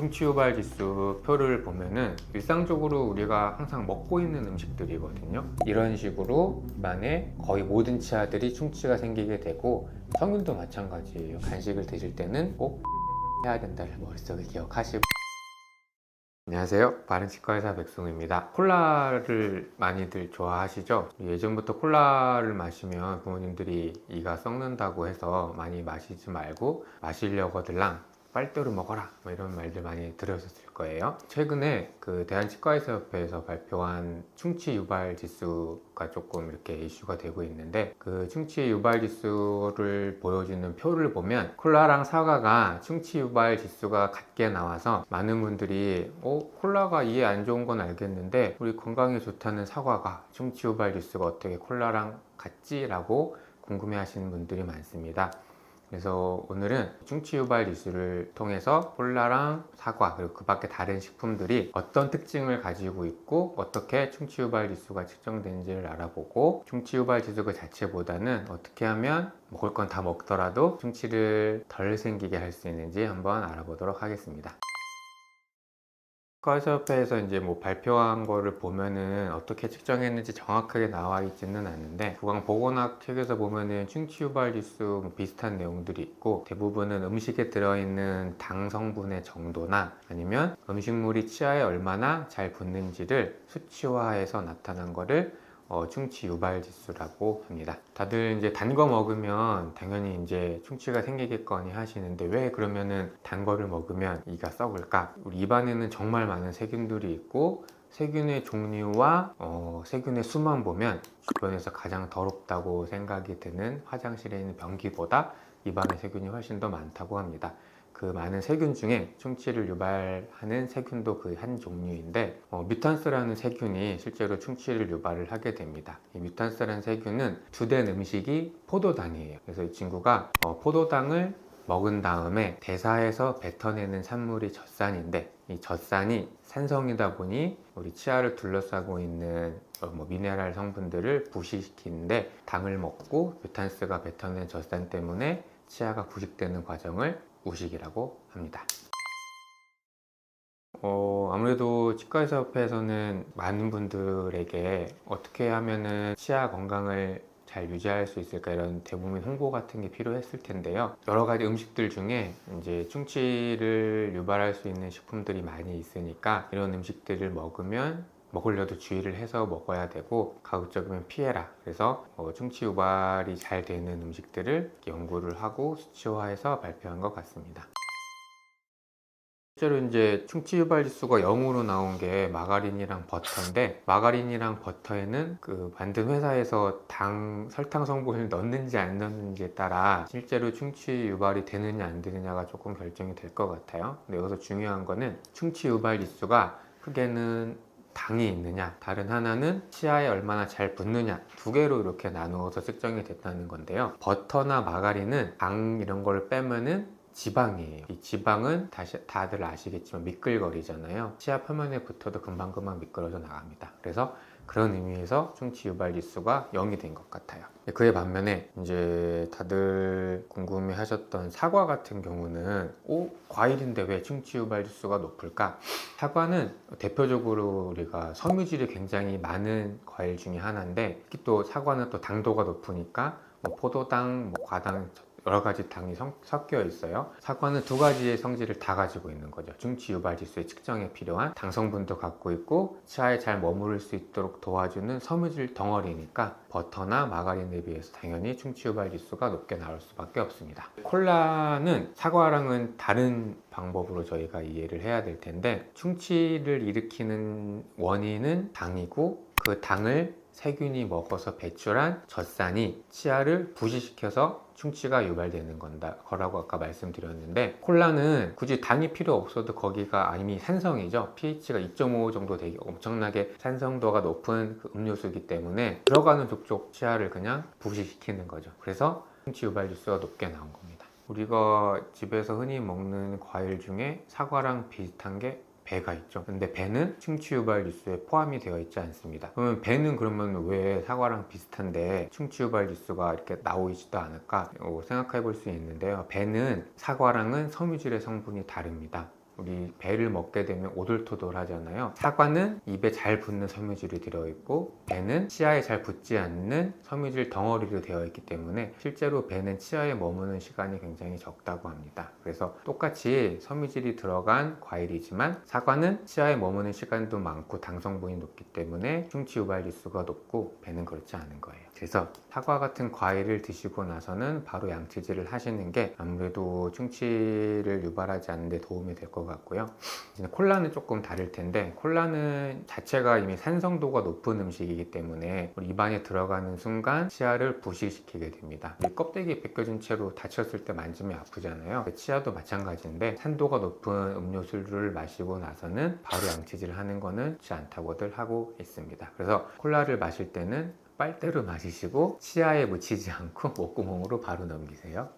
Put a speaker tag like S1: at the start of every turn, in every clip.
S1: 충치 유발 지수 표를 보면은 일상적으로 우리가 항상 먹고 있는 음식들이거든요. 이런 식으로 입안에 거의 모든 치아들이 충치가 생기게 되고, 성인도 마찬가지예요. 간식을 드실 때는 꼭 해야 된다를 머릿속에 기억하시고. 안녕하세요, 바른치과의사 백승우입니다. 콜라를 많이들 좋아하시죠? 예전부터 콜라를 마시면 부모님들이 이가 썩는다고 해서 많이 마시지 말고 마시려거들랑 빨대로 먹어라, 뭐 이런 말들 많이 들으셨을 거예요. 최근에 그 대한치과의사협회에서 발표한 충치 유발 지수가 조금 이렇게 이슈가 되고 있는데, 그 충치 유발 지수를 보여주는 표를 보면 콜라랑 사과가 충치 유발 지수가 같게 나와서 많은 분들이 콜라가 이에 안 좋은 건 알겠는데 우리 건강에 좋다는 사과가 충치 유발 지수가 어떻게 콜라랑 같지? 라고 궁금해 하시는 분들이 많습니다. 그래서 오늘은 충치 유발 지수를 통해서 콜라랑 사과 그리고 그 밖에 다른 식품들이 어떤 특징을 가지고 있고 어떻게 충치 유발 지수가 측정되는지를 알아보고, 충치 유발 지수 그 자체보다는 어떻게 하면 먹을 건 다 먹더라도 충치를 덜 생기게 할 수 있는지 한번 알아보도록 하겠습니다. 치과의사협회에서 이제 발표한 거를 보면은 어떻게 측정했는지 정확하게 나와 있지는 않은데, 구강보건학 책에서 보면은 충치 유발 지수 비슷한 내용들이 있고, 대부분은 음식에 들어있는 당 성분의 정도나 아니면 음식물이 치아에 얼마나 잘 붙는지를 수치화해서 나타난 거를 충치 유발 지수라고 합니다. 다들 이제 단 거 먹으면 당연히 이제 충치가 생기겠거니 하시는데, 왜 그러면은 단 거를 먹으면 이가 썩을까? 우리 입안에는 정말 많은 세균들이 있고, 세균의 종류와 세균의 수만 보면 주변에서 가장 더럽다고 생각이 드는 화장실에 있는 변기보다 입안의 세균이 훨씬 더 많다고 합니다. 그 많은 세균 중에 충치를 유발하는 세균도 그 한 종류인데, 뮤탄스라는 세균이 실제로 충치를 유발을 하게 됩니다. 이 뮤탄스라는 세균은 주된 음식이 포도당이에요. 그래서 이 친구가 포도당을 먹은 다음에 대사해서 뱉어내는 산물이 젖산인데, 이 젖산이 산성이다 보니 우리 치아를 둘러싸고 있는 미네랄 성분들을 부식시키는데, 당을 먹고 뮤탄스가 뱉어낸 젖산 때문에 치아가 부식되는 과정을 우식이라고 합니다. 아무래도 치과의사협회에서는 많은 분들에게 어떻게 하면은 치아 건강을 잘 유지할 수 있을까, 이런 대부분 홍보 같은 게 필요했을 텐데요. 여러 가지 음식들 중에 이제 충치를 유발할 수 있는 식품들이 많이 있으니까 이런 음식들을 먹으려도 주의를 해서 먹어야 되고, 가급적이면 피해라. 그래서 충치 유발이 잘 되는 음식들을 연구를 하고 수치화해서 발표한 것 같습니다. 실제로 이제 충치 유발 지수가 0으로 나온 게 마가린이랑 버터인데, 마가린이랑 버터에는 그 만든 회사에서 설탕 성분을 넣는지 안 넣는지에 따라 실제로 충치 유발이 되느냐 안 되느냐가 조금 결정이 될 것 같아요. 근데 여기서 중요한 거는 충치 유발 지수가 크게는 당이 있느냐, 다른 하나는 치아에 얼마나 잘 붙느냐, 두 개로 이렇게 나누어서 측정이 됐다는 건데요. 버터나 마가린은 당 이런 걸 빼면은 지방이에요. 이 지방은 다들 아시겠지만 미끌거리잖아요. 치아 표면에 붙어도 금방금방 미끄러져 나갑니다. 그래서 그런 의미에서 충치 유발 지수가 0이 된 것 같아요. 그에 반면에 이제 다들 궁금해 하셨던 사과 같은 경우는 과일인데 왜 충치 유발 지수가 높을까? 사과는 대표적으로 우리가 섬유질이 굉장히 많은 과일 중에 하나인데, 특히 또 사과는 또 당도가 높으니까 포도당, 과당, 여러 가지 당이 섞여 있어요. 사과는 두 가지의 성질을 다 가지고 있는 거죠. 충치 유발 지수의 측정에 필요한 당 성분도 갖고 있고, 치아에 잘 머무를 수 있도록 도와주는 섬유질 덩어리니까 버터나 마가린에 비해서 당연히 충치 유발 지수가 높게 나올 수밖에 없습니다. 콜라는 사과랑은 다른 방법으로 저희가 이해를 해야 될 텐데, 충치를 일으키는 원인은 당이고, 그 당을 세균이 먹어서 배출한 젖산이 치아를 부식시켜서 충치가 유발되는 거라고 아까 말씀드렸는데, 콜라는 굳이 당이 필요 없어도 거기가 이미 산성이죠. pH가 2.5 정도 되게 엄청나게 산성도가 높은 그 음료수이기 때문에 들어가는 족족 치아를 그냥 부식시키는 거죠. 그래서 충치 유발 지수가 높게 나온 겁니다. 우리가 집에서 흔히 먹는 과일 중에 사과랑 비슷한 게 배가 있죠. 근데 배는 충치 유발 지수에 포함이 되어 있지 않습니다. 그러면 배는 그러면 왜 사과랑 비슷한데 충치 유발 지수가 이렇게 나오지도 않을까 생각해 볼 수 있는데요. 배는 사과랑은 섬유질의 성분이 다릅니다. 우리 배를 먹게 되면 오돌토돌 하잖아요. 사과는 입에 잘 붙는 섬유질이 들어있고 배는 치아에 잘 붙지 않는 섬유질 덩어리로 되어 있기 때문에 실제로 배는 치아에 머무는 시간이 굉장히 적다고 합니다. 그래서 똑같이 섬유질이 들어간 과일이지만 사과는 치아에 머무는 시간도 많고 당 성분이 높기 때문에 충치 유발 지수가 높고 배는 그렇지 않은 거예요. 그래서 사과 같은 과일을 드시고 나서는 바로 양치질을 하시는 게 아무래도 충치를 유발하지 않는 데 도움이 될 것 같고요. 콜라는 조금 다를 텐데 콜라는 자체가 이미 산성도가 높은 음식이기 때문에 입안에 들어가는 순간 치아를 부식시키게 됩니다. 이 껍데기 벗겨진 채로 다쳤을 때 만지면 아프잖아요. 치아도 마찬가지인데 산도가 높은 음료수를 마시고 나서는 바로 양치질을 하는 거는 좋지 않다고들 하고 있습니다. 그래서 콜라를 마실 때는 빨대로 마시시고 치아에 묻히지 않고 목구멍으로 바로 넘기세요.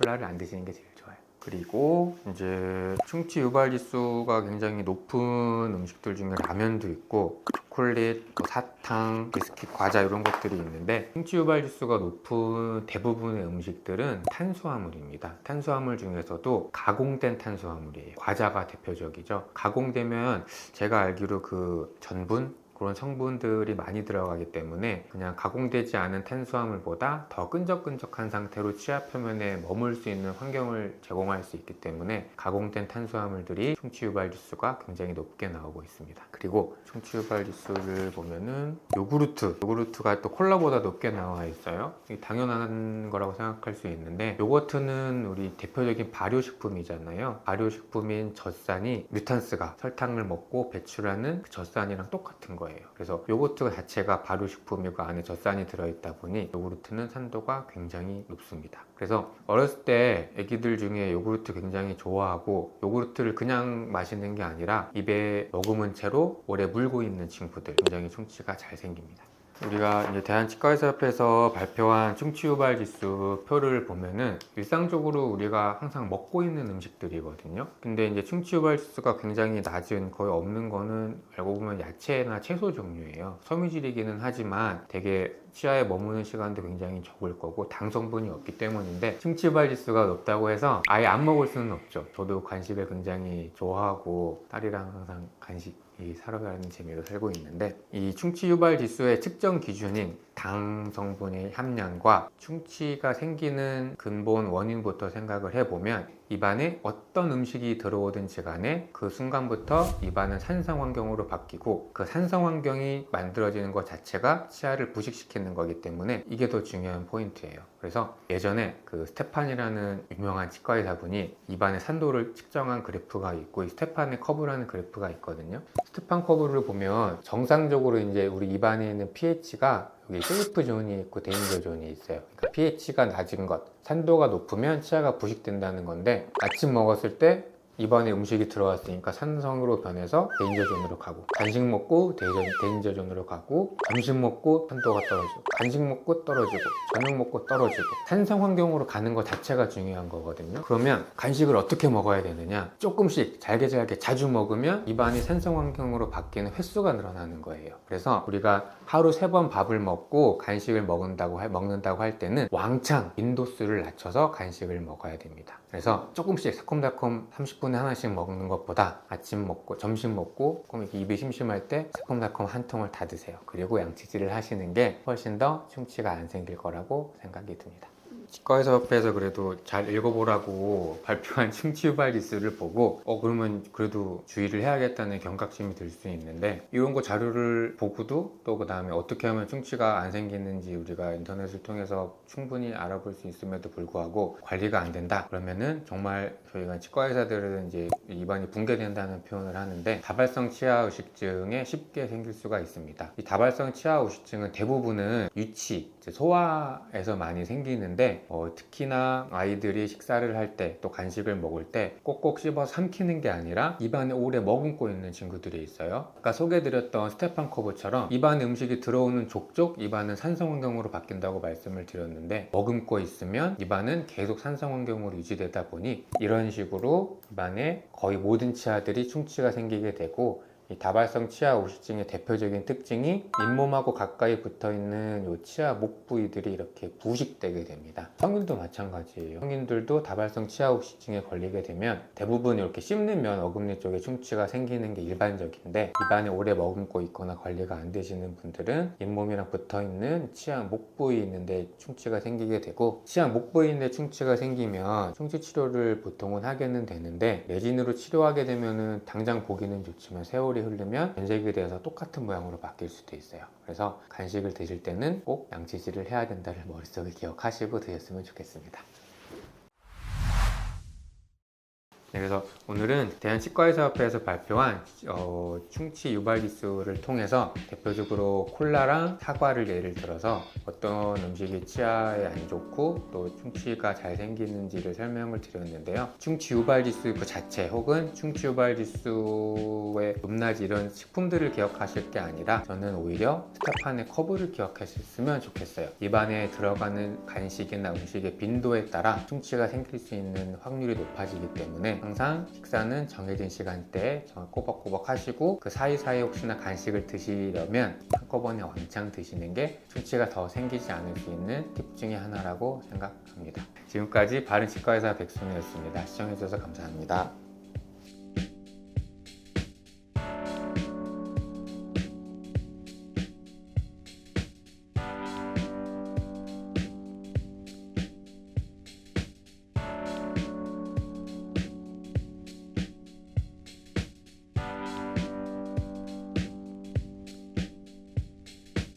S1: 콜라를 안 드시는 게 제일 좋아요. 그리고 이제 충치 유발 지수가 굉장히 높은 음식들 중에 라면도 있고 초콜릿, 사탕, 비스킷, 과자 이런 것들이 있는데 충치 유발 지수가 높은 대부분의 음식들은 탄수화물입니다. 탄수화물 중에서도 가공된 탄수화물이에요. 과자가 대표적이죠. 가공되면 제가 알기로 그 전분 그런 성분들이 많이 들어가기 때문에 그냥 가공되지 않은 탄수화물보다 더 끈적끈적한 상태로 치아 표면에 머물 수 있는 환경을 제공할 수 있기 때문에 가공된 탄수화물들이 충치 유발 지수가 굉장히 높게 나오고 있습니다. 그리고 충치 유발 지수를 보면은 요구르트가 또 콜라보다 높게 나와 있어요. 이게 당연한 거라고 생각할 수 있는데 요거트는 우리 대표적인 발효식품이잖아요. 발효식품인 젖산이 뮤탄스가 설탕을 먹고 배출하는 그 젖산이랑 똑같은 거예요. 그래서 요거트 자체가 발효식품이고 안에 젖산이 들어있다 보니 요구르트는 산도가 굉장히 높습니다. 그래서 어렸을 때 애기들 중에 요구르트 굉장히 좋아하고 요구르트를 그냥 마시는 게 아니라 입에 머금은 채로 오래 물고 있는 친구들 굉장히 충치가 잘 생깁니다. 우리가 이제 대한치과의사협회에서 발표한 충치 유발 지수 표를 보면은 일상적으로 우리가 항상 먹고 있는 음식들이거든요. 근데 이제 충치 유발 지수가 굉장히 낮은 거의 없는 거는 알고 보면 야채나 채소 종류예요. 섬유질이기는 하지만 되게 치아에 머무는 시간도 굉장히 적을 거고 당 성분이 없기 때문인데 충치 유발 지수가 높다고 해서 아예 안 먹을 수는 없죠. 저도 간식을 굉장히 좋아하고 딸이랑 항상 간식 사러 가는 재미로 살고 있는데 이 충치 유발 지수의 측정 기준인 당 성분의 함량과 충치가 생기는 근본 원인부터 생각을 해보면 입안에 어떤 음식이 들어오든지 간에 그 순간부터 입안은 산성 환경으로 바뀌고 그 산성 환경이 만들어지는 것 자체가 치아를 부식시키는 거기 때문에 이게 더 중요한 포인트예요. 그래서 예전에 그 스테판이라는 유명한 치과의사분이 입안의 산도를 측정한 그래프가 있고 이 스테판의 커브라는 그래프가 있거든요. 스테판 커브를 보면 정상적으로 이제 우리 입안에 있는 pH가 여기 세이프 존이 있고 데인저 존이 있어요. 그러니까 pH가 낮은 것, 산도가 높으면 치아가 부식된다는 건데 아침 먹었을 때 입안에 음식이 들어왔으니까 산성으로 변해서 데인저 존으로 가고 간식 먹고 데인저 존으로 가고 점심 먹고 산도가 떨어지고 간식 먹고 떨어지고 저녁 먹고 떨어지고 산성 환경으로 가는 것 자체가 중요한 거거든요. 그러면 간식을 어떻게 먹어야 되느냐? 조금씩 잘게 자주 먹으면 입안이 산성 환경으로 바뀌는 횟수가 늘어나는 거예요. 그래서 우리가 하루 3번 밥을 먹고 간식을 먹는다고 할 때는 왕창 빈도수를 낮춰서 간식을 먹어야 됩니다. 그래서 조금씩 새콤달콤 30분에 하나씩 먹는 것보다 아침 먹고 점심 먹고 조금 이렇게 입이 심심할 때 새콤달콤 한 통을 다 드세요. 그리고 양치질을 하시는 게 훨씬 더 충치가 안 생길 거라고 생각이 듭니다. 치과의사협회에서 그래도 잘 읽어보라고 발표한 충치 유발 지수를 보고 그러면 그래도 주의를 해야겠다는 경각심이 들 수 있는데 이런 거 자료를 보고도 또 그 다음에 어떻게 하면 충치가 안 생기는지 우리가 인터넷을 통해서 충분히 알아볼 수 있음에도 불구하고 관리가 안 된다 그러면은 정말 저희가 치과의사들은 이제 입안이 붕괴된다는 표현을 하는데 다발성 치아 의식증에 쉽게 생길 수가 있습니다. 이 다발성 치아 의식증은 대부분은 유치, 소화에서 많이 생기는데 특히나 아이들이 식사를 할 때 또 간식을 먹을 때 꼭꼭 씹어 삼키는 게 아니라 입안에 오래 머금고 있는 친구들이 있어요. 아까 소개해드렸던 스테판 커브처럼 입안에 음식이 들어오는 족족 입안은 산성 환경으로 바뀐다고 말씀을 드렸는데 머금고 있으면 입안은 계속 산성 환경으로 유지되다 보니 이런 식으로 입안에 거의 모든 치아들이 충치가 생기게 되고 이 다발성 치아 오실증의 대표적인 특징이 잇몸하고 가까이 붙어있는 이 치아 목 부위들이 이렇게 부식되게 됩니다. 성인도 마찬가지예요. 성인들도 다발성 치아 오실증에 걸리게 되면 대부분 이렇게 씹는 어금니 쪽에 충치가 생기는 게 일반적인데, 입안에 오래 머금고 있거나 관리가 안 되시는 분들은 잇몸이랑 붙어있는 치아 목 부위 있는데 충치가 생기게 되고, 치아 목 부위 있는데 충치가 생기면 충치 치료를 보통은 하게는 되는데, 레진으로 치료하게 되면은 당장 보기는 좋지만 세월이 흐르면 변색이 돼서 똑같은 모양으로 바뀔 수도 있어요. 그래서 간식을 드실 때는 꼭 양치질을 해야 된다를 머릿속에 기억하시고 드셨으면 좋겠습니다. 네, 그래서 오늘은 대한치과의사협회에서 발표한 충치 유발 기술을 통해서 대표적으로 콜라랑 사과를 예를 들어서 어떤 음식이 치아에 안 좋고 또 충치가 잘 생기는지를 설명을 드렸는데요. 충치 유발 지수 그 자체 혹은 충치 유발 지수의 높낮이 이런 식품들을 기억하실 게 아니라, 저는 오히려 스테판의 커브를 기억하셨으면 좋겠어요. 입안에 들어가는 간식이나 음식의 빈도에 따라 충치가 생길 수 있는 확률이 높아지기 때문에 항상 식사는 정해진 시간대에 꼬박꼬박 하시고, 그 사이사이 혹시나 간식을 드시려면 한꺼번에 왕창 드시는 게 충치가 더 생기지 않을 수 있는 팁 중에 하나라고 생각합니다. 지금까지 바른치과의사 백순이었습니다. 시청해주셔서 감사합니다.